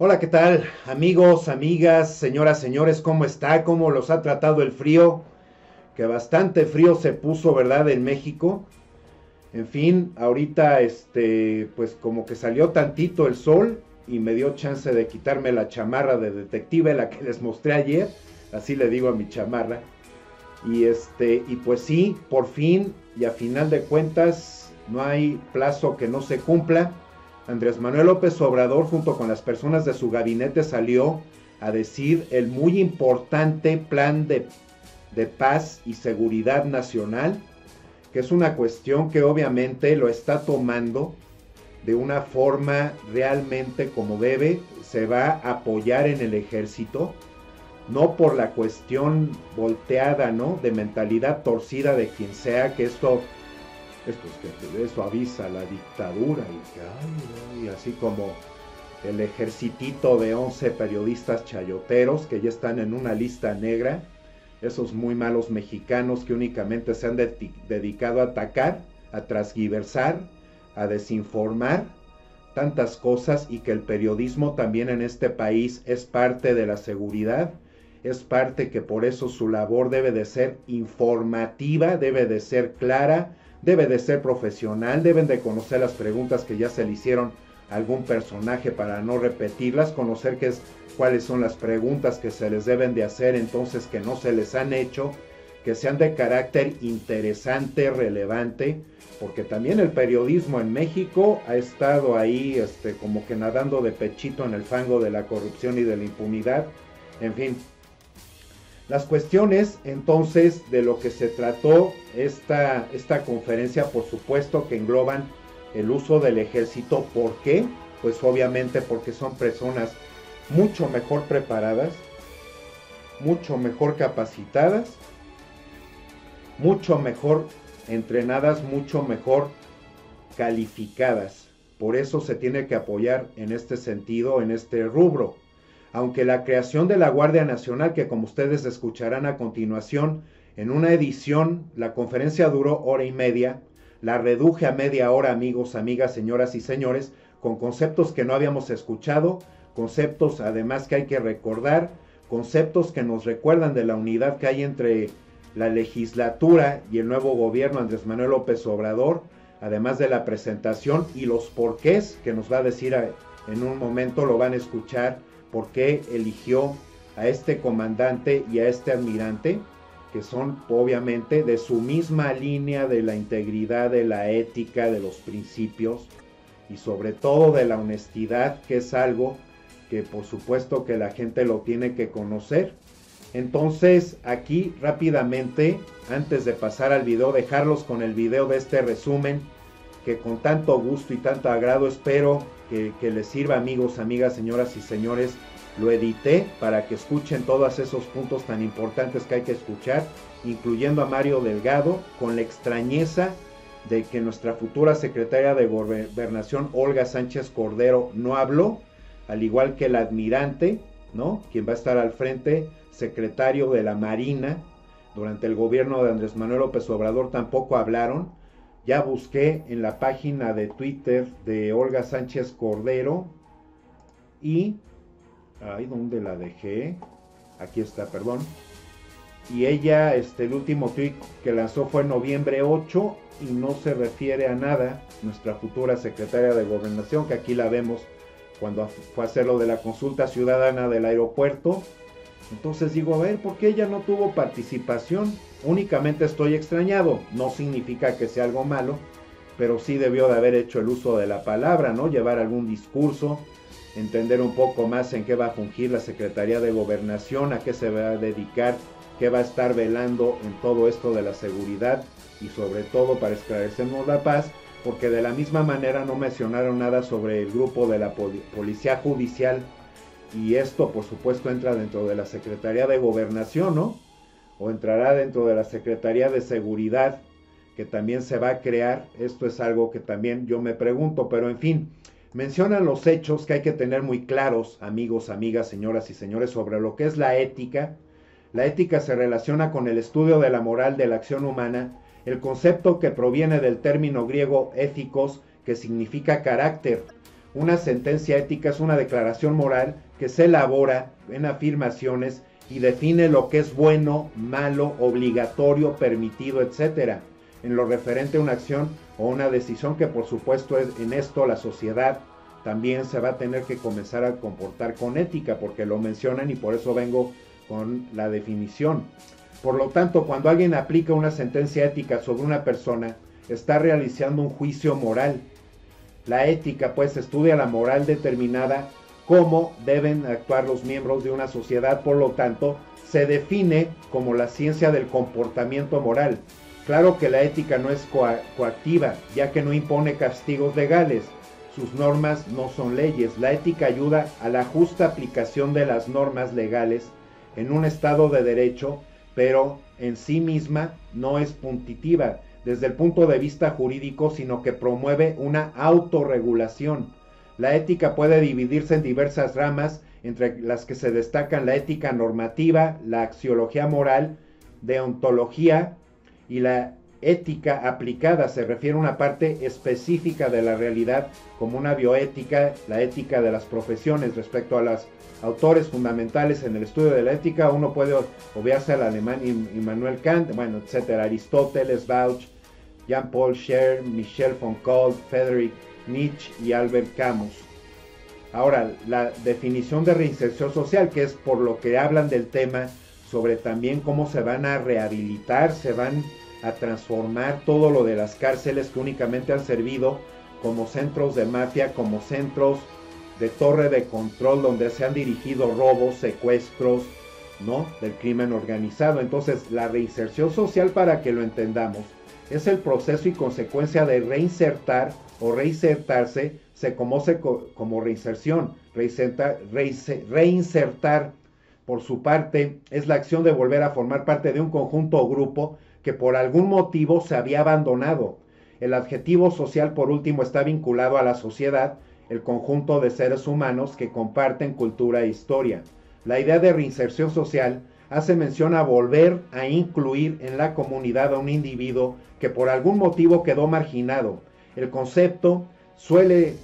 Hola, ¿qué tal? Amigos, amigas, señoras, señores, ¿cómo está? ¿Cómo los ha tratado el frío? Que bastante frío se puso, ¿verdad? En México. En fin, ahorita, pues como que salió tantito el sol y me dio chance de quitarme la chamarra de detective, la que les mostré ayer. Así le digo a mi chamarra. Y pues sí, por fin y a final de cuentas, no hay plazo que no se cumpla. Andrés Manuel López Obrador, junto con las personas de su gabinete, salió a decir el muy importante plan de paz y seguridad nacional, que es una cuestión que obviamente lo está tomando de una forma realmente como debe, se va a apoyar en el ejército, no por la cuestión volteada, ¿no? De mentalidad torcida de quien sea, que esto es que eso avisa la dictadura y que, ay, así como el ejercitito de 11 periodistas chayoteros que ya están en una lista negra, esos muy malos mexicanos que únicamente se han dedicado a atacar, a transgiversar, a desinformar tantas cosas y que el periodismo también en este país es parte de la seguridad, es parte que por eso su labor debe de ser informativa, debe de ser clara, debe de ser profesional, deben de conocer las preguntas que ya se le hicieron a algún personaje para no repetirlas, conocer cuáles son las preguntas que se les deben de hacer entonces que no se les han hecho, que sean de carácter interesante, relevante, porque también el periodismo en México ha estado ahí como que nadando de pechito en el fango de la corrupción y de la impunidad. En fin, las cuestiones entonces de lo que se trató esta conferencia, por supuesto que engloban el uso del ejército. ¿Por qué? Pues obviamente porque son personas mucho mejor preparadas, mucho mejor capacitadas, mucho mejor entrenadas, mucho mejor calificadas. Por eso se tiene que apoyar en este sentido, en este rubro. Aunque la creación de la Guardia Nacional, que como ustedes escucharán a continuación, en una edición, la conferencia duró hora y media, la reduje a media hora, amigos, amigas, señoras y señores, con conceptos que no habíamos escuchado, conceptos además que hay que recordar, conceptos que nos recuerdan de la unidad que hay entre la legislatura y el nuevo gobierno Andrés Manuel López Obrador, además de la presentación y los porqués que nos va a decir en un momento, lo van a escuchar, por qué eligió a este comandante y a este almirante, que son obviamente de su misma línea de la integridad, de la ética, de los principios y sobre todo de la honestidad, que es algo que por supuesto que la gente lo tiene que conocer. Entonces aquí rápidamente, antes de pasar al video, dejarlos con el video de este resumen que con tanto gusto y tanto agrado espero que les sirva, amigos, amigas, señoras y señores. Lo edité para que escuchen todos esos puntos tan importantes que hay que escuchar, incluyendo a Mario Delgado, con la extrañeza de que nuestra futura secretaria de Gobernación, Olga Sánchez Cordero, no habló, al igual que el admirante, ¿no? Quien va a estar al frente, secretario de la Marina, durante el gobierno de Andrés Manuel López Obrador tampoco hablaron. Ya busqué en la página de Twitter de Olga Sánchez Cordero y... ay, ¿dónde la dejé? Aquí está, perdón. Y ella, el último tweet que lanzó fue en noviembre 8 y no se refiere a nada. Nuestra futura secretaria de Gobernación, que aquí la vemos cuando fue a hacer lo de la consulta ciudadana del aeropuerto. Entonces digo, a ver, ¿por qué ella no tuvo participación? Únicamente estoy extrañado. No significa que sea algo malo, pero sí debió de haber hecho el uso de la palabra, ¿no? Llevar algún discurso, entender un poco más en qué va a fungir la Secretaría de Gobernación, a qué se va a dedicar, qué va a estar velando en todo esto de la seguridad y sobre todo para esclarecernos la paz, porque de la misma manera no mencionaron nada sobre el grupo de la Policía Judicial, y esto por supuesto entra dentro de la Secretaría de Gobernación, ¿no? O entrará dentro de la Secretaría de Seguridad, que también se va a crear. Esto es algo que también yo me pregunto, pero en fin, mencionan los hechos que hay que tener muy claros, amigos, amigas, señoras y señores, sobre lo que es la ética. La ética se relaciona con el estudio de la moral de la acción humana, el concepto que proviene del término griego éthicos, que significa carácter, Una sentencia ética es una declaración moral que se elabora en afirmaciones y define lo que es bueno, malo, obligatorio, permitido, etc. en lo referente a una acción o una decisión que por supuesto es en esto la sociedad también se va a tener que comenzar a comportar con ética, porque lo mencionan y por eso vengo con la definición. Por lo tanto, cuando alguien aplica una sentencia ética sobre una persona, está realizando un juicio moral. La ética pues estudia la moral determinada, cómo deben actuar los miembros de una sociedad, por lo tanto, se define como la ciencia del comportamiento moral. Claro que la ética no es coactiva, ya que no impone castigos legales. Sus normas no son leyes. La ética ayuda a la justa aplicación de las normas legales en un estado de derecho, pero en sí misma no es punitiva desde el punto de vista jurídico, sino que promueve una autorregulación. La ética puede dividirse en diversas ramas, entre las que se destacan la ética normativa, la axiología moral, deontología y la ética aplicada. Se refiere a una parte específica de la realidad, como una bioética, la ética de las profesiones. Respecto a los autores fundamentales en el estudio de la ética, uno puede obviarse al alemán Immanuel Kant, bueno, etcétera, Aristóteles, Bauch, Jean-Paul Sartre, Michel Foucault, Friedrich Nietzsche y Albert Camus. Ahora, la definición de reinserción social, que es por lo que hablan del tema, sobre también cómo se van a rehabilitar, se van a transformar todo lo de las cárceles que únicamente han servido como centros de mafia, como centros de torre de control donde se han dirigido robos, secuestros, ¿no?, del crimen organizado. Entonces, la reinserción social, para que lo entendamos, es el proceso y consecuencia de reinsertar o reinsertarse, se conoce como reinserción. Reinsertar, por su parte, es la acción de volver a formar parte de un conjunto o grupo que por algún motivo se había abandonado. El adjetivo social, por último, está vinculado a la sociedad, el conjunto de seres humanos que comparten cultura e historia. La idea de reinserción social hace mención a volver a incluir en la comunidad a un individuo que por algún motivo quedó marginado. El concepto suele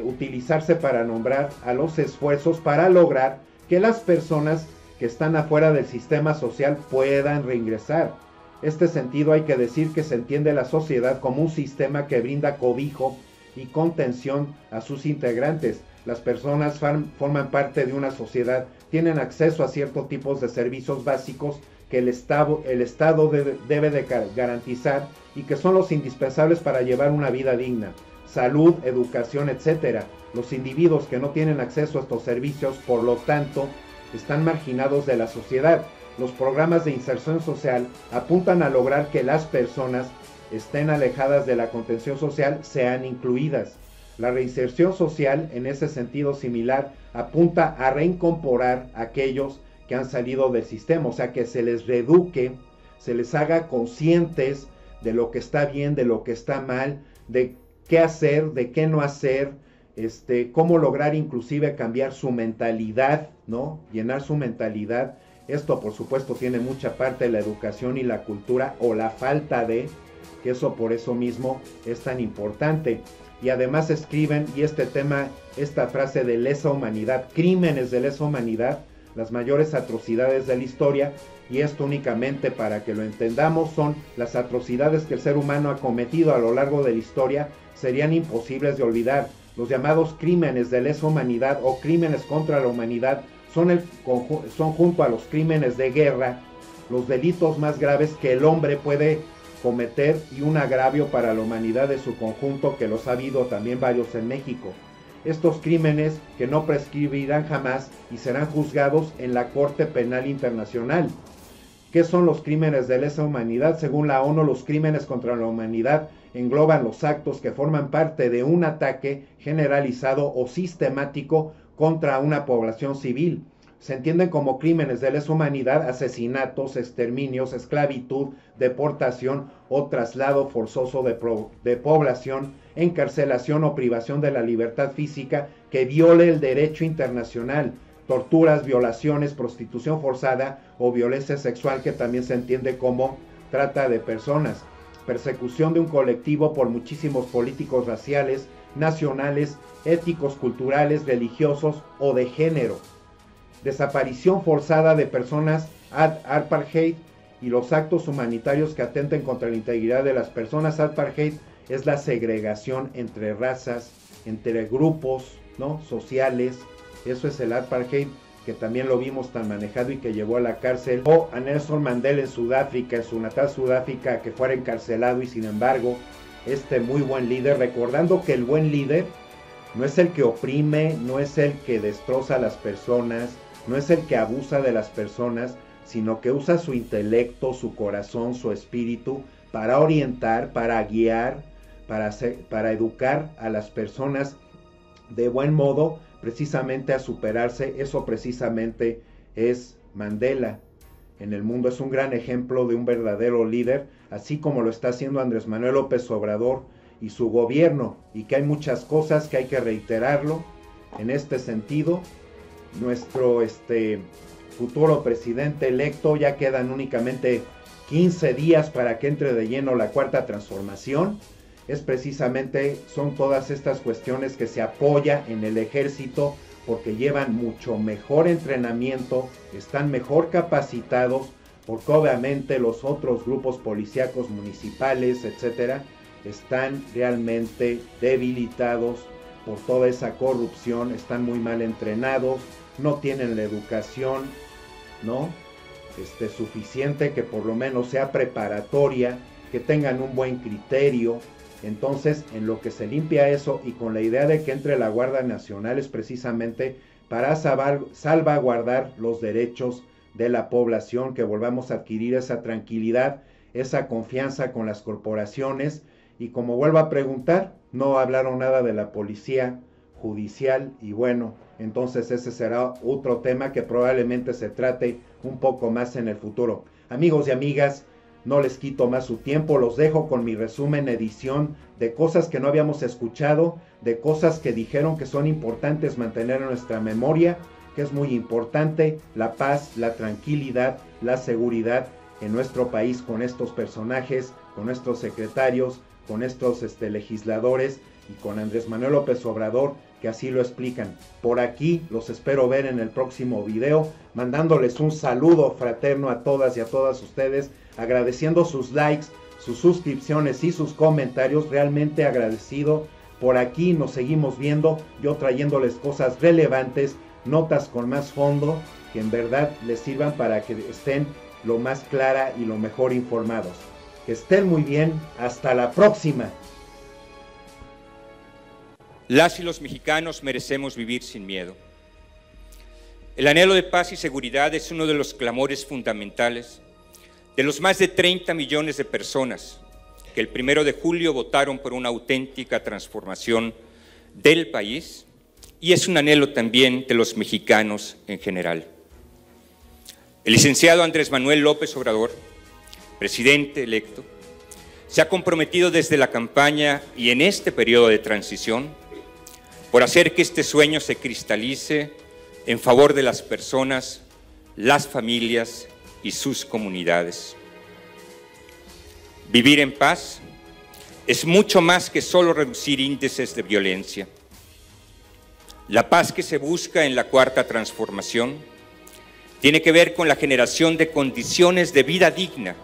utilizarse para nombrar a los esfuerzos para lograr que las personas que están afuera del sistema social puedan reingresar. Este sentido hay que decir que se entiende la sociedad como un sistema que brinda cobijo y contención a sus integrantes. Las personas forman parte de una sociedad, tienen acceso a ciertos tipos de servicios básicos que el Estado debe de garantizar y que son los indispensables para llevar una vida digna. Salud, educación, etc. Los individuos que no tienen acceso a estos servicios, por lo tanto, están marginados de la sociedad. Los programas de inserción social apuntan a lograr que las personas estén alejadas de la contención social, sean incluidas. La reinserción social, en ese sentido similar, apunta a reincorporar a aquellos que han salido del sistema, o sea, que se les reeduque, se les haga conscientes de lo que está bien, de lo que está mal, de qué hacer, de qué no hacer, cómo lograr inclusive cambiar su mentalidad, ¿no? Llenar su mentalidad. Esto, por supuesto, tiene mucha parte de la educación y la cultura, o la falta de, que eso por eso mismo es tan importante. Y además escriben, y este tema, esta frase de lesa humanidad, crímenes de lesa humanidad, las mayores atrocidades de la historia, y esto únicamente para que lo entendamos son las atrocidades que el ser humano ha cometido a lo largo de la historia, serían imposibles de olvidar. Los llamados crímenes de lesa humanidad o crímenes contra la humanidad son junto a los crímenes de guerra los delitos más graves que el hombre puede cometer y un agravio para la humanidad de su conjunto, que los ha habido también varios en México. Estos crímenes que no prescribirán jamás y serán juzgados en la Corte Penal Internacional. ¿Qué son los crímenes de lesa humanidad? Según la ONU, los crímenes contra la humanidad engloban los actos que forman parte de un ataque generalizado o sistemático contra una población civil. Se entienden como crímenes de lesa humanidad asesinatos, exterminios, esclavitud, deportación o traslado forzoso de población, encarcelación o privación de la libertad física que viole el derecho internacional, torturas, violaciones, prostitución forzada o violencia sexual, que también se entiende como trata de personas, persecución de un colectivo por muchísimos políticos raciales, nacionales, éticos, culturales, religiosos o de género. Desaparición forzada de personas, apartheid y los actos humanitarios que atenten contra la integridad de las personas. Apartheid es la segregación entre razas, entre grupos, ¿no?, sociales. Eso es el apartheid, que también lo vimos tan manejado y que llevó a la cárcel o a Nelson Mandela en Sudáfrica, en su natal Sudáfrica, que fuera encarcelado y sin embargo este muy buen líder, recordando que el buen líder no es el que oprime, no es el que destroza a las personas, no es el que abusa de las personas, sino que usa su intelecto, su corazón, su espíritu para orientar, para guiar, para educar a las personas de buen modo, precisamente a superarse. Eso precisamente es Mandela. En el mundo es un gran ejemplo de un verdadero líder, así como lo está haciendo Andrés Manuel López Obrador y su gobierno, y que hay muchas cosas que hay que reiterarlo en este sentido. Nuestro futuro presidente electo, ya quedan únicamente 15 días para que entre de lleno la cuarta transformación. Son todas estas cuestiones que se apoya en el ejército, porque llevan mucho mejor entrenamiento, están mejor capacitados, porque obviamente los otros grupos policíacos municipales, etcétera, están realmente debilitados por toda esa corrupción, están muy mal entrenados, no tienen la educación, ¿no?, suficiente, que por lo menos sea preparatoria, que tengan un buen criterio. Entonces, en lo que se limpia eso, y con la idea de que entre la Guardia Nacional, es precisamente para salvaguardar los derechos de la población, que volvamos a adquirir esa tranquilidad, esa confianza con las corporaciones. Y como vuelvo a preguntar, no hablaron nada de la policía judicial, y bueno, entonces ese será otro tema que probablemente se trate un poco más en el futuro. Amigos y amigas, no les quito más su tiempo, los dejo con mi resumen, edición de cosas que no habíamos escuchado, de cosas que dijeron que son importantes mantener en nuestra memoria, que es muy importante la paz, la tranquilidad, la seguridad en nuestro país, con estos personajes, con nuestros secretarios, con estos legisladores y con Andrés Manuel López Obrador, que así lo explican. Por aquí los espero ver en el próximo video, mandándoles un saludo fraterno a todas y a todas ustedes, agradeciendo sus likes, sus suscripciones y sus comentarios, realmente agradecido. Por aquí nos seguimos viendo, yo trayéndoles cosas relevantes, notas con más fondo, que en verdad les sirvan para que estén lo más clara y lo mejor informados. Que estén muy bien, hasta la próxima. Las y los mexicanos merecemos vivir sin miedo. El anhelo de paz y seguridad es uno de los clamores fundamentales de los más de 30 millones de personas que el 1 de julio votaron por una auténtica transformación del país, y es un anhelo también de los mexicanos en general. El licenciado Andrés Manuel López Obrador, presidente electo, se ha comprometido desde la campaña y en este periodo de transición por hacer que este sueño se cristalice en favor de las personas, las familias y sus comunidades. Vivir en paz es mucho más que solo reducir índices de violencia. La paz que se busca en la cuarta transformación tiene que ver con la generación de condiciones de vida digna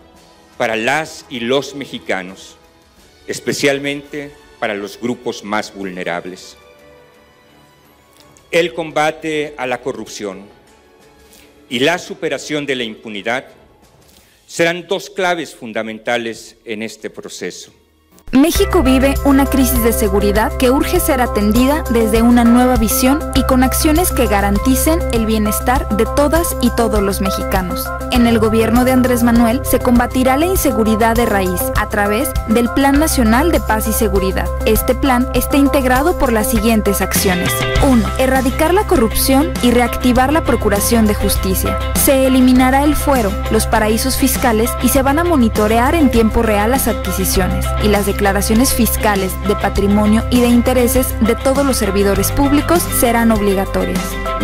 para las y los mexicanos, especialmente para los grupos más vulnerables. El combate a la corrupción y la superación de la impunidad serán dos claves fundamentales en este proceso. México vive una crisis de seguridad que urge ser atendida desde una nueva visión y con acciones que garanticen el bienestar de todas y todos los mexicanos. En el gobierno de Andrés Manuel se combatirá la inseguridad de raíz a través del Plan Nacional de Paz y Seguridad. Este plan está integrado por las siguientes acciones. 1. Erradicar la corrupción y reactivar la Procuración de Justicia. Se eliminará el fuero, los paraísos fiscales, y se van a monitorear en tiempo real las adquisiciones y las declaraciones fiscales de patrimonio y de intereses de todos los servidores públicos serán obligatorias.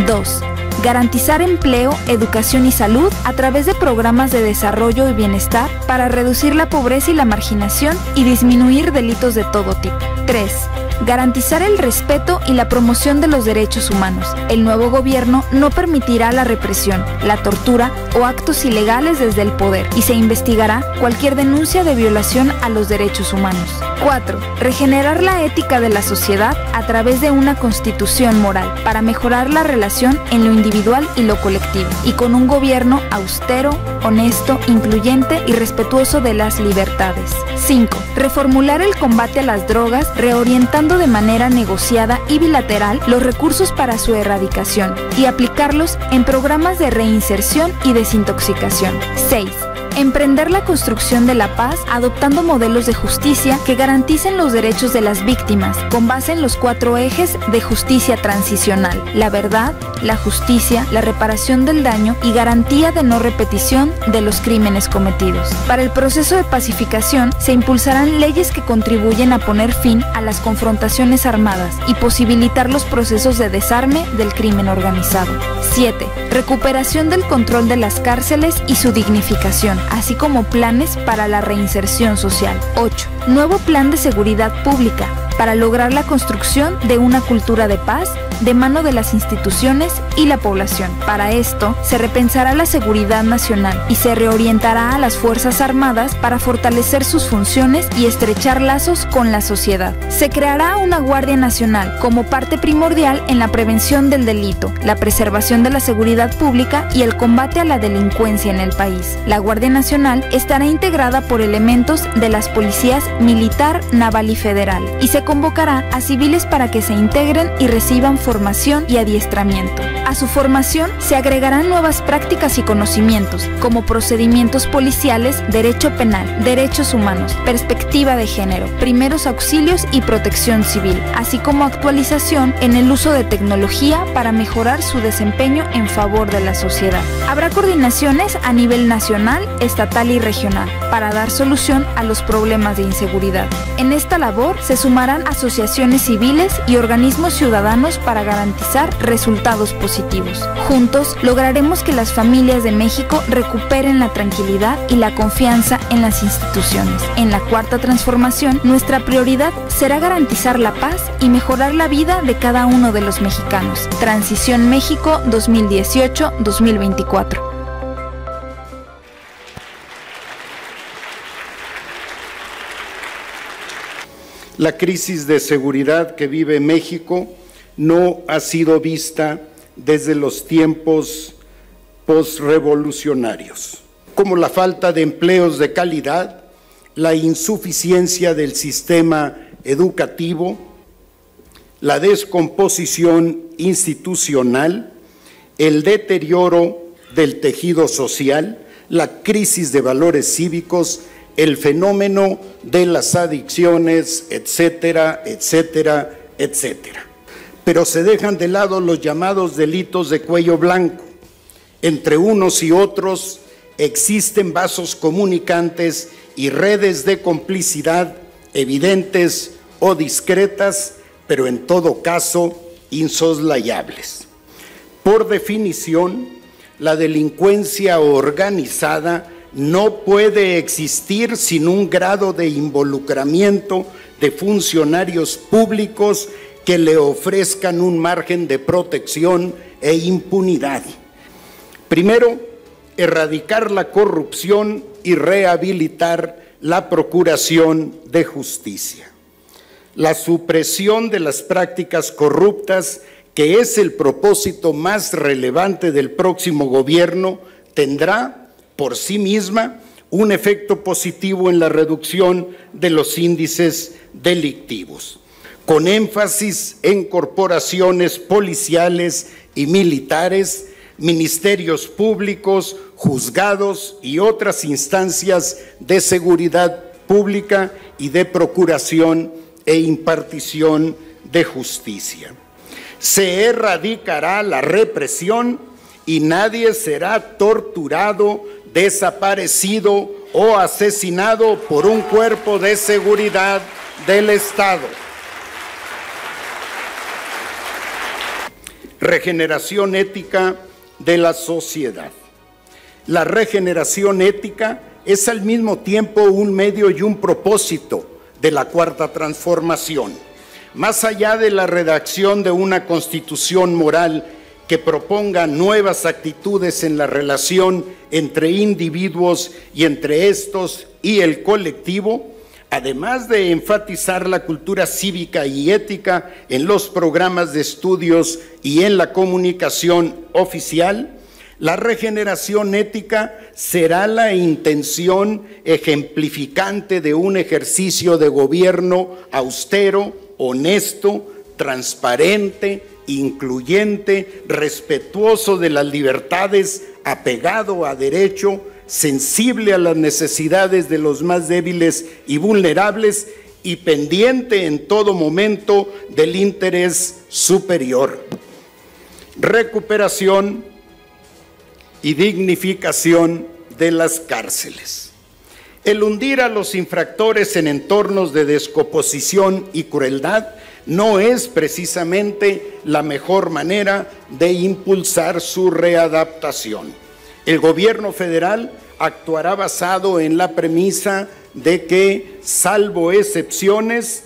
2. Garantizar empleo, educación y salud a través de programas de desarrollo y bienestar para reducir la pobreza y la marginación y disminuir delitos de todo tipo. 3. garantizar el respeto y la promoción de los derechos humanos. El nuevo gobierno no permitirá la represión, la tortura o actos ilegales desde el poder y se investigará cualquier denuncia de violación a los derechos humanos. 4. Regenerar la ética de la sociedad a través de una constitución moral para mejorar la relación en lo individual y lo colectivo, y con un gobierno austero, honesto, incluyente y respetuoso de las libertades. 5. Reformular el combate a las drogas, reorientando de manera negociada y bilateral los recursos para su erradicación y aplicarlos en programas de reinserción y desintoxicación. 6. Emprender la construcción de la paz adoptando modelos de justicia que garanticen los derechos de las víctimas con base en los 4 ejes de justicia transicional: la verdad, la justicia, la reparación del daño y garantía de no repetición de los crímenes cometidos. Para el proceso de pacificación se impulsarán leyes que contribuyen a poner fin a las confrontaciones armadas y posibilitar los procesos de desarme del crimen organizado. 7. Recuperación del control de las cárceles y su dignificación, así como planes para la reinserción social. 8. Nuevo plan de seguridad pública para lograr la construcción de una cultura de paz de mano de las instituciones y la población. Para esto, se repensará la seguridad nacional y se reorientará a las Fuerzas Armadas para fortalecer sus funciones y estrechar lazos con la sociedad. Se creará una Guardia Nacional como parte primordial en la prevención del delito, la preservación de la seguridad pública y el combate a la delincuencia en el país. La Guardia Nacional estará integrada por elementos de las policías militar, naval y federal, y se convocará a civiles para que se integren y reciban formación y adiestramiento. A su formación se agregarán nuevas prácticas y conocimientos, como procedimientos policiales, derecho penal, derechos humanos, perspectiva de género, primeros auxilios y protección civil, así como actualización en el uso de tecnología para mejorar su desempeño en favor de la sociedad. Habrá coordinaciones a nivel nacional, estatal y regional para dar solución a los problemas de inseguridad. En esta labor se sumarán asociaciones civiles y organismos ciudadanos para garantizar resultados positivos. Juntos lograremos que las familias de México recuperen la tranquilidad y la confianza en las instituciones. En la Cuarta Transformación, nuestra prioridad será garantizar la paz y mejorar la vida de cada uno de los mexicanos. Transición México 2018-2024. La crisis de seguridad que vive México no ha sido vista desde los tiempos posrevolucionarios, como la falta de empleos de calidad, la insuficiencia del sistema educativo, la descomposición institucional, el deterioro del tejido social, la crisis de valores cívicos, el fenómeno de las adicciones, etcétera, etcétera, etcétera. Pero se dejan de lado los llamados delitos de cuello blanco. Entre unos y otros existen vasos comunicantes y redes de complicidad evidentes o discretas, pero en todo caso insoslayables. Por definición, la delincuencia organizada no puede existir sin un grado de involucramiento de funcionarios públicos que le ofrezcan un margen de protección e impunidad. Primero, erradicar la corrupción y rehabilitar la procuración de justicia. La supresión de las prácticas corruptas, que es el propósito más relevante del próximo gobierno, tendrá por sí misma un efecto positivo en la reducción de los índices delictivos, con énfasis en corporaciones policiales y militares, ministerios públicos, juzgados y otras instancias de seguridad pública y de procuración e impartición de justicia. Se erradicará la represión y nadie será torturado, desaparecido o asesinado por un cuerpo de seguridad del Estado. Regeneración ética de la sociedad. La regeneración ética es al mismo tiempo un medio y un propósito de la Cuarta Transformación. Más allá de la redacción de una constitución moral que proponga nuevas actitudes en la relación entre individuos y entre estos y el colectivo, además de enfatizar la cultura cívica y ética en los programas de estudios y en la comunicación oficial, la regeneración ética será la intención ejemplificante de un ejercicio de gobierno austero, honesto, transparente, incluyente, respetuoso de las libertades, apegado a derecho, sensible a las necesidades de los más débiles y vulnerables y pendiente en todo momento del interés superior. Recuperación y dignificación de las cárceles. El hundir a los infractores en entornos de descomposición y crueldad no es precisamente la mejor manera de impulsar su readaptación. El gobierno federal actuará basado en la premisa de que, salvo excepciones,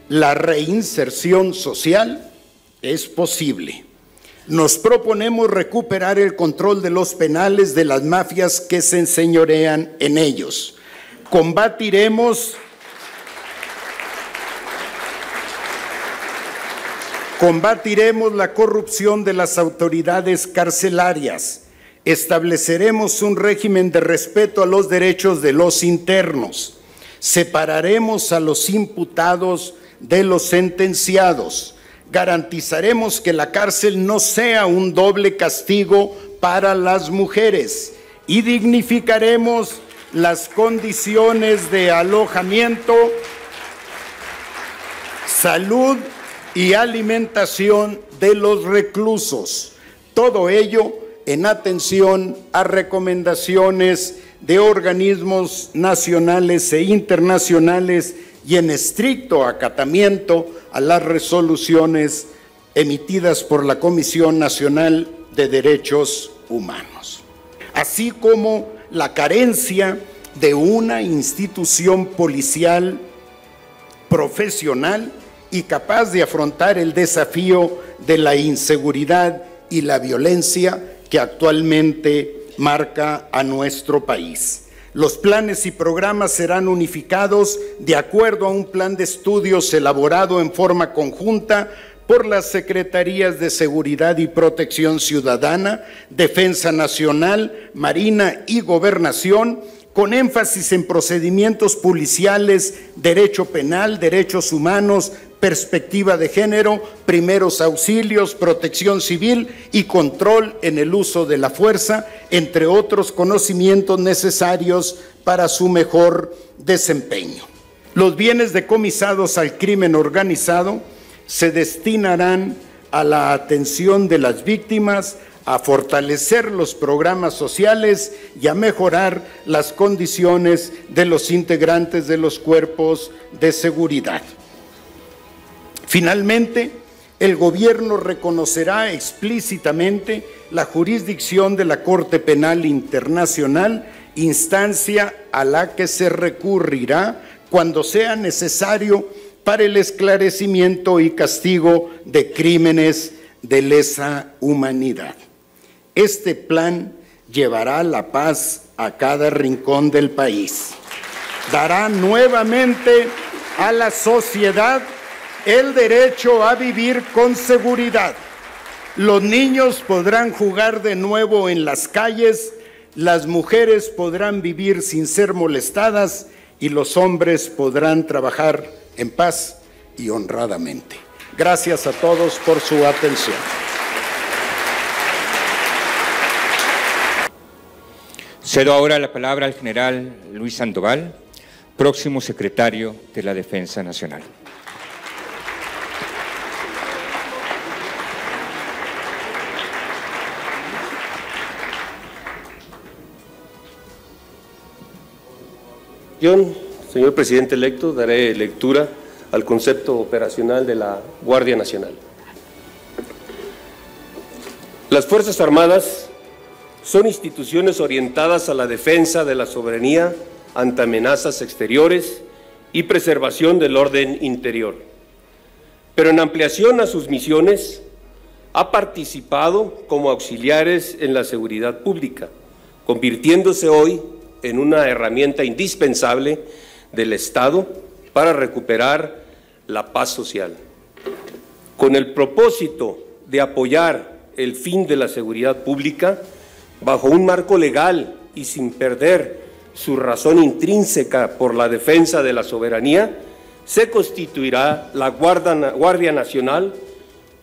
la reinserción social es posible. Nos proponemos recuperar el control de los penales de las mafias que se enseñorean en ellos. Combatiremos la corrupción de las autoridades carcelarias. Estableceremos un régimen de respeto a los derechos de los internos. Separaremos a los imputados de los sentenciados. Garantizaremos que la cárcel no sea un doble castigo para las mujeres y dignificaremos las condiciones de alojamiento, salud y alimentación de los reclusos. Todo ello en atención a recomendaciones de organismos nacionales e internacionales y en estricto acatamiento a las resoluciones emitidas por la Comisión Nacional de Derechos Humanos, así como la carencia de una institución policial profesional y capaz de afrontar el desafío de la inseguridad y la violencia que actualmente marca a nuestro país. Los planes y programas serán unificados de acuerdo a un plan de estudios elaborado en forma conjunta por las Secretarías de Seguridad y Protección Ciudadana, Defensa Nacional, Marina y Gobernación, con énfasis en procedimientos policiales, derecho penal, derechos humanos, perspectiva de género, primeros auxilios, protección civil y control en el uso de la fuerza, entre otros conocimientos necesarios para su mejor desempeño. Los bienes decomisados al crimen organizado se destinarán a la atención de las víctimas, a fortalecer los programas sociales y a mejorar las condiciones de los integrantes de los cuerpos de seguridad. Finalmente, el gobierno reconocerá explícitamente la jurisdicción de la Corte Penal Internacional, instancia a la que se recurrirá cuando sea necesario para el esclarecimiento y castigo de crímenes de lesa humanidad. Este plan llevará la paz a cada rincón del país. Dará nuevamente a la sociedad el derecho a vivir con seguridad. Los niños podrán jugar de nuevo en las calles, las mujeres podrán vivir sin ser molestadas y los hombres podrán trabajar en paz y honradamente. Gracias a todos por su atención. Cedo ahora la palabra al general Luis Sandoval, próximo secretario de la Defensa Nacional. Señor presidente electo, daré lectura al concepto operacional de la Guardia Nacional. Las Fuerzas Armadas son instituciones orientadas a la defensa de la soberanía ante amenazas exteriores y preservación del orden interior. pero en ampliación a sus misiones ha participado como auxiliares en la seguridad pública, convirtiéndose hoy en una herramienta indispensable del Estado para recuperar la paz social. Con el propósito de apoyar el fin de la seguridad pública, bajo un marco legal y sin perder su razón intrínseca por la defensa de la soberanía, se constituirá la Guardia Nacional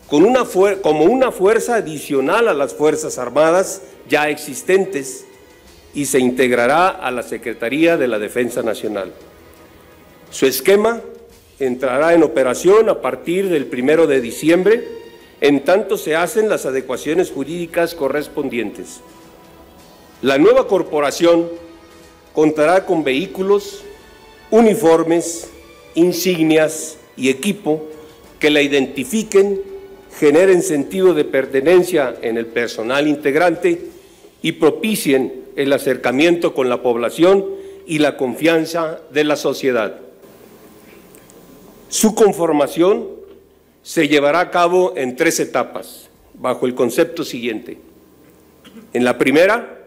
como una fuerza adicional a las Fuerzas Armadas ya existentes y se integrará a la Secretaría de la Defensa Nacional. Su esquema entrará en operación a partir del 1 de diciembre, en tanto se hacen las adecuaciones jurídicas correspondientes. La nueva corporación contará con vehículos, uniformes, insignias y equipo que la identifiquen, generen sentido de pertenencia en el personal integrante y propicien el acercamiento con la población y la confianza de la sociedad. Su conformación se llevará a cabo en 3 etapas, bajo el concepto siguiente. En la primera,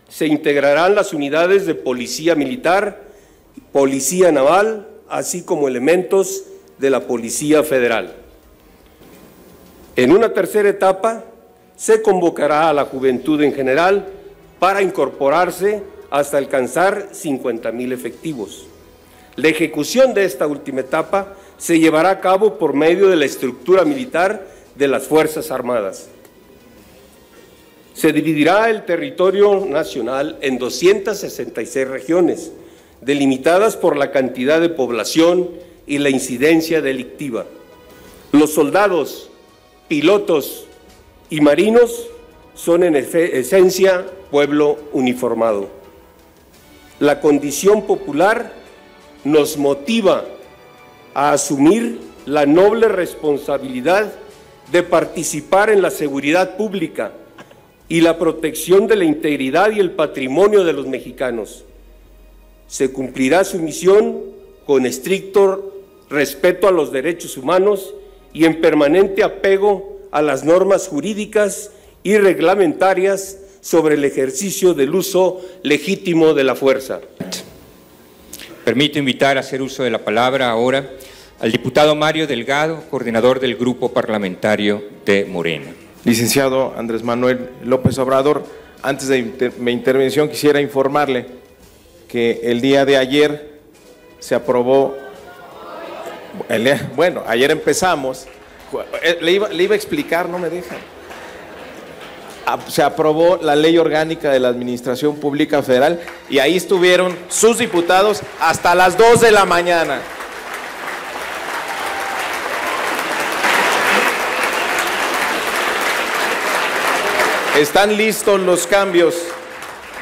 se integrarán las unidades de policía militar, policía naval, así como elementos de la Policía Federal. En una tercera etapa, se convocará a la juventud en general para incorporarse hasta alcanzar 50,000 efectivos. La ejecución de esta última etapa se llevará a cabo por medio de la estructura militar de las Fuerzas Armadas. Se dividirá el territorio nacional en 266 regiones, delimitadas por la cantidad de población y la incidencia delictiva. Los soldados, pilotos y marinos son en esencia pueblo uniformado. La condición popular nos motiva a asumir la noble responsabilidad de participar en la seguridad pública y la protección de la integridad y el patrimonio de los mexicanos. Se cumplirá su misión con estricto respeto a los derechos humanos y en permanente apego a las normas jurídicas y reglamentarias sobre el ejercicio del uso legítimo de la fuerza. Permito invitar a hacer uso de la palabra ahora al diputado Mario Delgado, coordinador del Grupo Parlamentario de Morena. Licenciado Andrés Manuel López Obrador, antes de mi intervención quisiera informarle que el día de ayer se aprobó, ayer empezamos, le iba a explicar, no me dejan. Se aprobó la Ley Orgánica de la Administración Pública Federal y ahí estuvieron sus diputados hasta las 2 de la mañana. Están listos los cambios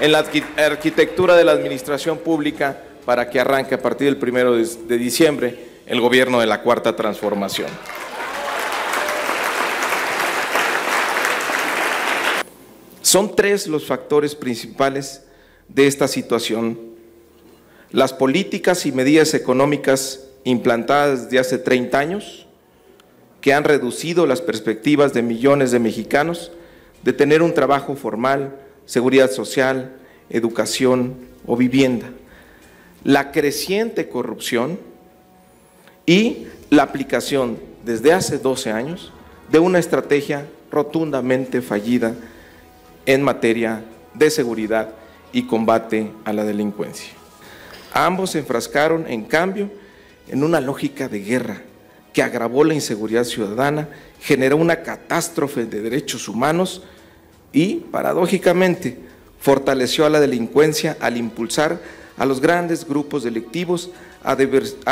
en la arquitectura de la administración pública para que arranque a partir del 1 de diciembre el gobierno de la Cuarta Transformación. Son 3 los factores principales de esta situación. Las políticas y medidas económicas implantadas desde hace 30 años, que han reducido las perspectivas de millones de mexicanos de tener un trabajo formal, seguridad social, educación o vivienda. La creciente corrupción y la aplicación desde hace 12 años de una estrategia rotundamente fallida en materia de seguridad y combate a la delincuencia. Ambos se enfrascaron, en cambio, en una lógica de guerra que agravó la inseguridad ciudadana, generó una catástrofe de derechos humanos y, paradójicamente, fortaleció a la delincuencia al impulsar a los grandes grupos delictivos a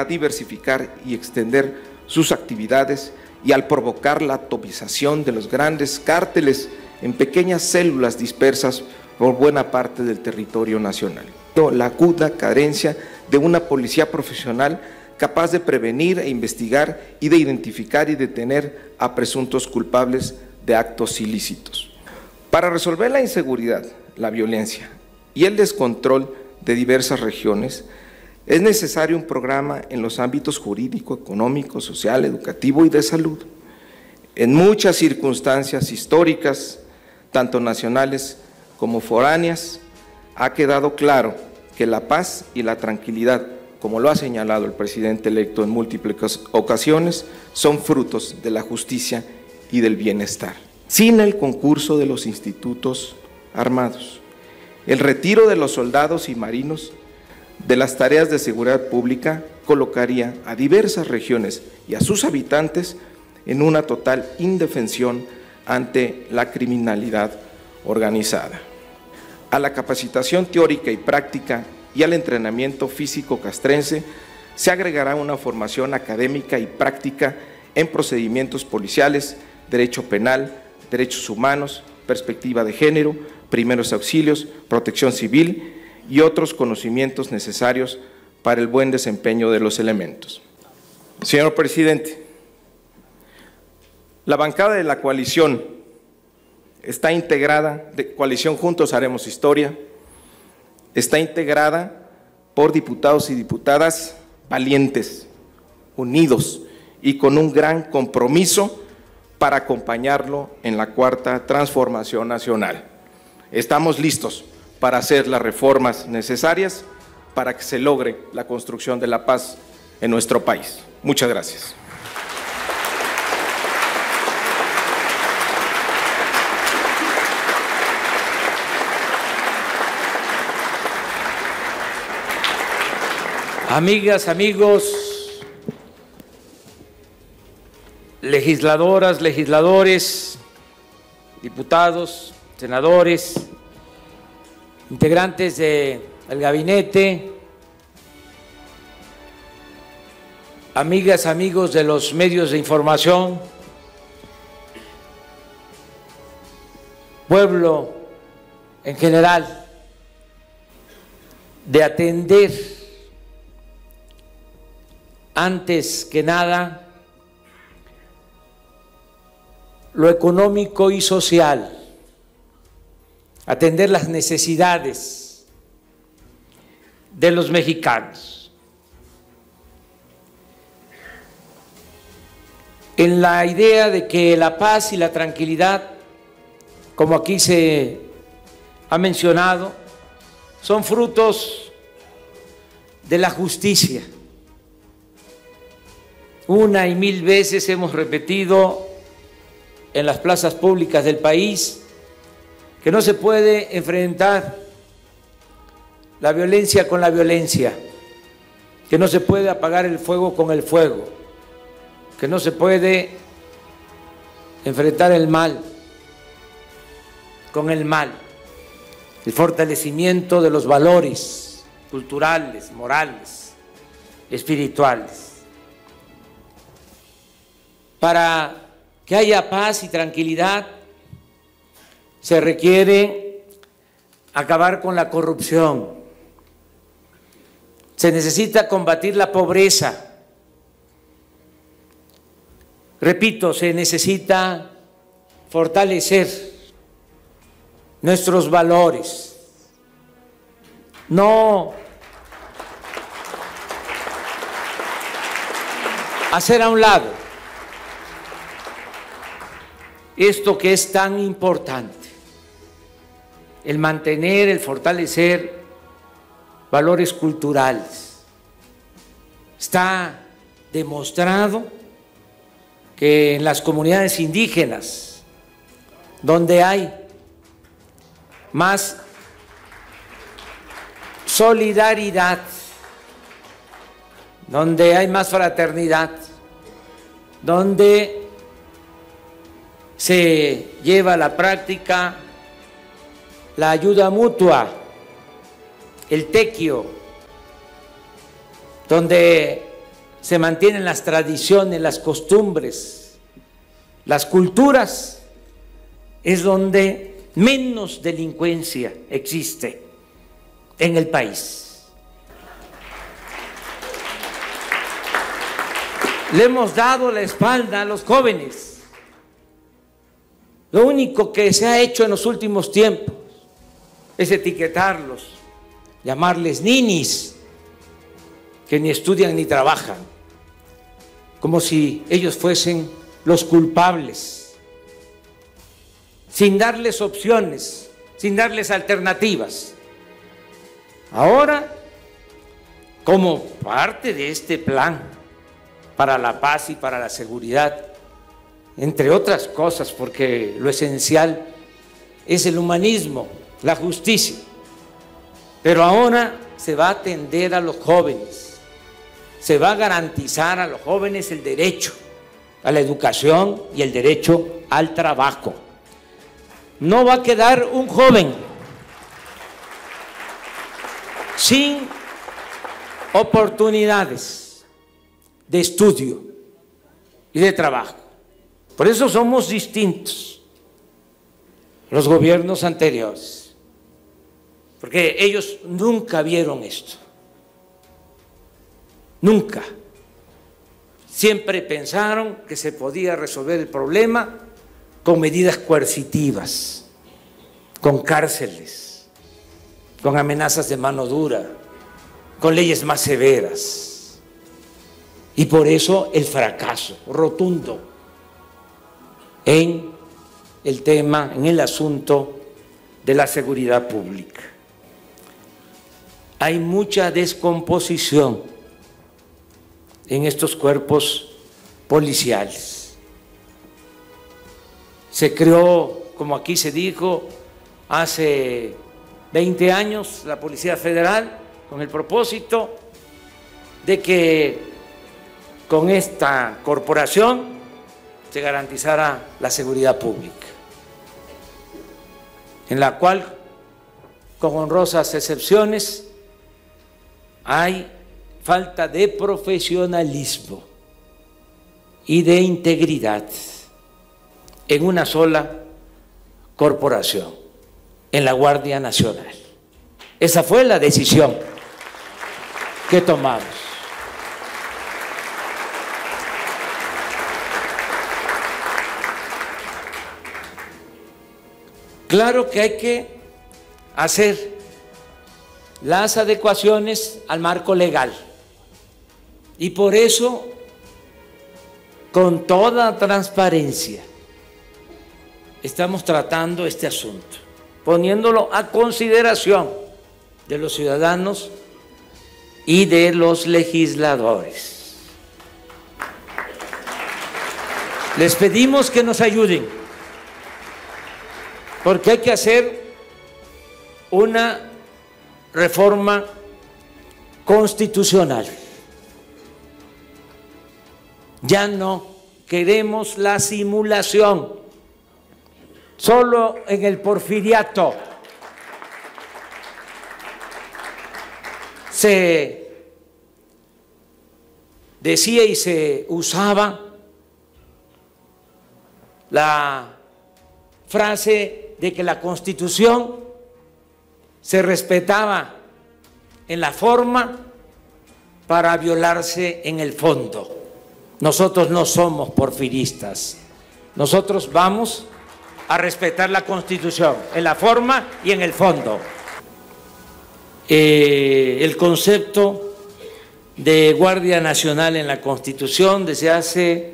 diversificar y extender sus actividades y al provocar la atomización de los grandes cárteles en pequeñas células dispersas por buena parte del territorio nacional. La aguda carencia de una policía profesional capaz de prevenir e investigar y de identificar y detener a presuntos culpables de actos ilícitos. Para resolver la inseguridad, la violencia y el descontrol de diversas regiones, Es necesario un programa en los ámbitos jurídico, económico, social, educativo y de salud. En muchas circunstancias históricas, tanto nacionales como foráneas, ha quedado claro que la paz y la tranquilidad, como lo ha señalado el presidente electo en múltiples ocasiones, son frutos de la justicia y del bienestar. Sin el concurso de los institutos armados, el retiro de los soldados y marinos de las tareas de seguridad pública colocaría a diversas regiones y a sus habitantes en una total indefensión ante la criminalidad organizada. A la capacitación teórica y práctica y al entrenamiento físico castrense se agregará una formación académica y práctica en procedimientos policiales, derecho penal, derechos humanos, perspectiva de género, primeros auxilios, protección civil y otros conocimientos necesarios para el buen desempeño de los elementos. Señor presidente, la bancada de la coalición está integrada, de Coalición Juntos Haremos Historia, está integrada por diputados y diputadas valientes, unidos y con un gran compromiso para acompañarlo en la cuarta transformación nacional. Estamos listos para hacer las reformas necesarias para que se logre la construcción de la paz en nuestro país. Muchas gracias. Amigas, amigos, legisladoras, legisladores, diputados, senadores, integrantes del gabinete, amigas, amigos de los medios de información, pueblo en general, de atender antes que nada lo económico y social, atender las necesidades de los mexicanos. En la idea de que la paz y la tranquilidad, como aquí se ha mencionado, son frutos de la justicia. Una y mil veces hemos repetido en las plazas públicas del país que no se puede enfrentar la violencia con la violencia, que no se puede apagar el fuego con el fuego, que no se puede enfrentar el mal con el mal. El fortalecimiento de los valores culturales, morales, espirituales. Para que haya paz y tranquilidad, se requiere acabar con la corrupción, se necesita combatir la pobreza, repito, se necesita fortalecer nuestros valores, no hacer a un lado esto que es tan importante, el mantener, el fortalecer valores culturales. Está demostrado que en las comunidades indígenas, donde hay más solidaridad, donde hay más fraternidad, donde se lleva a la práctica la ayuda mutua, el tequio, donde se mantienen las tradiciones, las costumbres, las culturas, es donde menos delincuencia existe en el país. Le hemos dado la espalda a los jóvenes. Lo único que se ha hecho en los últimos tiempos es etiquetarlos, llamarles ninis, que ni estudian ni trabajan, como si ellos fuesen los culpables, sin darles opciones, sin darles alternativas. Ahora, como parte de este plan para la paz y para la seguridad, entre otras cosas, porque lo esencial es el humanismo, la justicia, pero ahora se va a atender a los jóvenes, se va a garantizar a los jóvenes el derecho a la educación y el derecho al trabajo. No va a quedar un joven sin oportunidades de estudio y de trabajo. Por eso somos distintos los gobiernos anteriores, porque ellos nunca vieron esto, nunca. Siempre pensaron que se podía resolver el problema con medidas coercitivas, con cárceles, con amenazas de mano dura, con leyes más severas. Y por eso el fracaso rotundo en el tema, en el asunto de la seguridad pública. Hay mucha descomposición en estos cuerpos policiales. Se creó, como aquí se dijo, hace 20 años la Policía Federal con el propósito de que con esta corporación se garantizara la seguridad pública, en la cual, con honrosas excepciones, hay falta de profesionalismo y de integridad en una sola corporación, en la Guardia Nacional. Esa fue la decisión que tomamos. Claro que hay que hacer las adecuaciones al marco legal y por eso, con toda transparencia, estamos tratando este asunto, poniéndolo a consideración de los ciudadanos y de los legisladores. Les pedimos que nos ayuden, porque hay que hacer una reforma constitucional. Ya no queremos la simulación, solo en el porfiriato se decía y se usaba la frase de que la Constitución se respetaba en la forma para violarse en el fondo. Nosotros no somos porfiristas, nosotros vamos a respetar la Constitución en la forma y en el fondo. El concepto de Guardia Nacional en la Constitución desde hace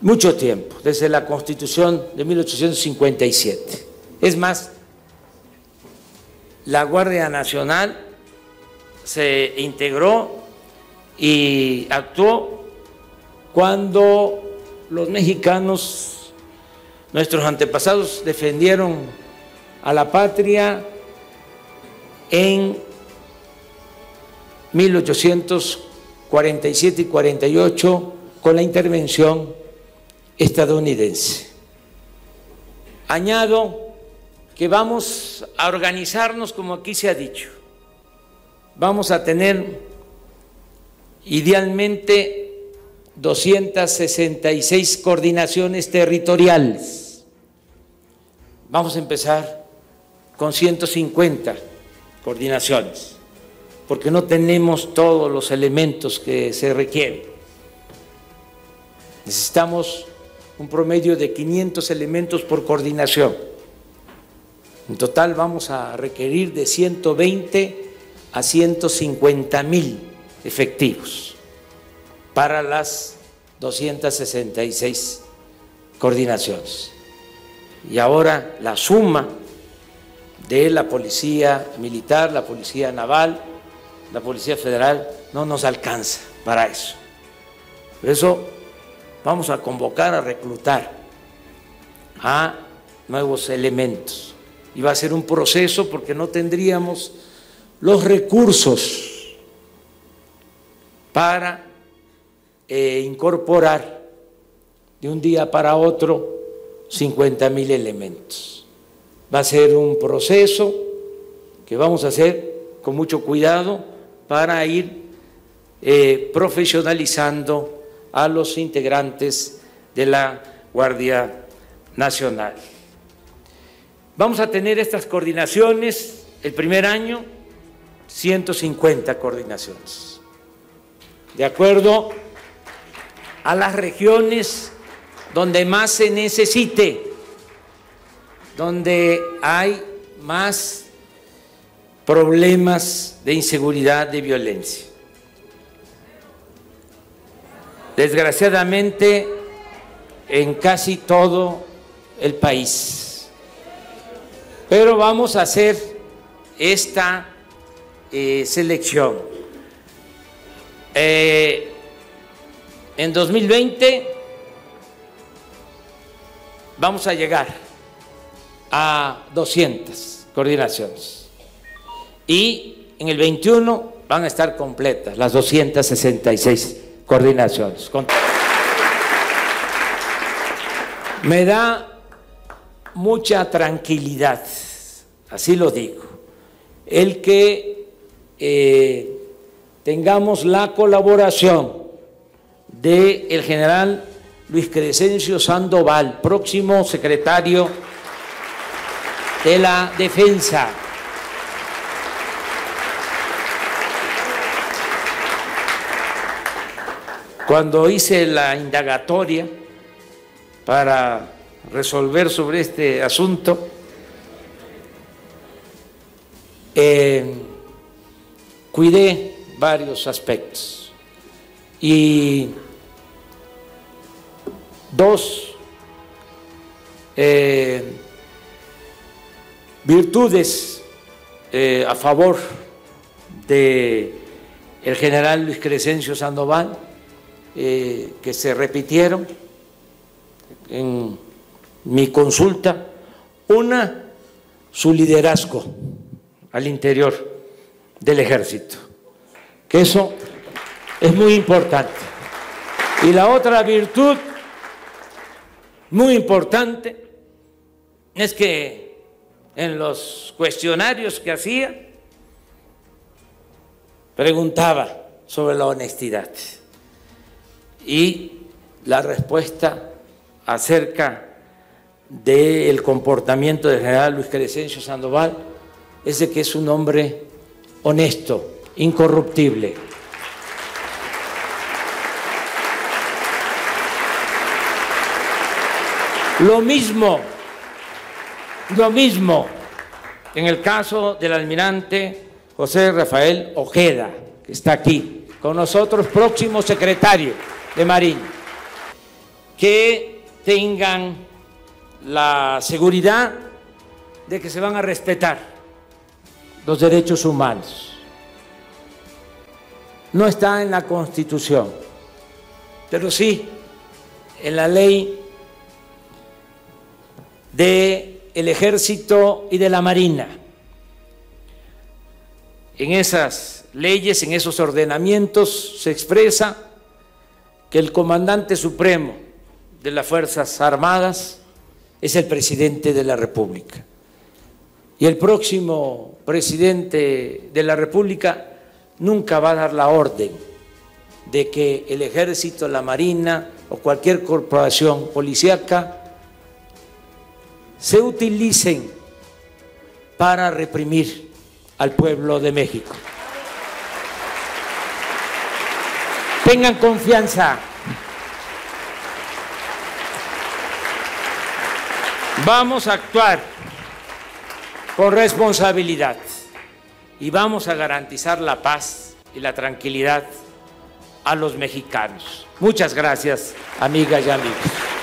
mucho tiempo, desde la Constitución de 1857. Es más, la Guardia Nacional se integró y actuó cuando los mexicanos, nuestros antepasados, defendieron a la patria en 1847 y 48 con la intervención estadounidense. Añado que vamos a organizarnos como aquí se ha dicho. Vamos a tener idealmente 266 coordinaciones territoriales. Vamos a empezar con 150 coordinaciones, porque no tenemos todos los elementos que se requieren. Necesitamos un promedio de 500 elementos por coordinación. En total vamos a requerir de 120 a 150,000 efectivos para las 266 coordinaciones. Y ahora la suma de la Policía Militar, la Policía Naval, la Policía Federal no nos alcanza para eso. Por eso vamos a convocar a reclutar a nuevos elementos. Y va a ser un proceso porque no tendríamos los recursos para incorporar de un día para otro 50,000 elementos. Va a ser un proceso que vamos a hacer con mucho cuidado para ir profesionalizando a los integrantes de la Guardia Nacional. Vamos a tener estas coordinaciones el primer año, 150 coordinaciones, de acuerdo a las regiones donde más se necesite, donde hay más problemas de inseguridad, de violencia. Desgraciadamente, en casi todo el país. Pero vamos a hacer esta selección. En 2020 vamos a llegar a 200 coordinaciones y en el 21 van a estar completas las 266 coordinaciones. Me da mucha tranquilidad, así lo digo, el que tengamos la colaboración del general Luis Crescencio Sandoval, próximo secretario de la Defensa. Cuando hice la indagatoria para resolver sobre este asunto, cuidé varios aspectos y dos virtudes a favor de el general Luis Crescencio Sandoval que se repitieron en mi consulta. Una, su liderazgo al interior del ejército, que eso es muy importante. Y la otra virtud muy importante es que en los cuestionarios que hacía preguntaba sobre la honestidad y la respuesta acerca del comportamiento del general Luis Crescencio Sandoval es de que es un hombre honesto, incorruptible. Lo mismo en el caso del almirante José Rafael Ojeda, que está aquí con nosotros, próximo secretario de Marina, que tengan la seguridad de que se van a respetar los derechos humanos. No está en la Constitución, pero sí en la ley del Ejército y de la Marina. En esas leyes, en esos ordenamientos se expresa que el comandante supremo de las Fuerzas Armadas es el presidente de la República. Y el próximo presidente de la República nunca va a dar la orden de que el Ejército, la Marina o cualquier corporación policíaca se utilicen para reprimir al pueblo de México. Tengan confianza. Vamos a actuar con responsabilidad y vamos a garantizar la paz y la tranquilidad a los mexicanos. Muchas gracias, amigas y amigos.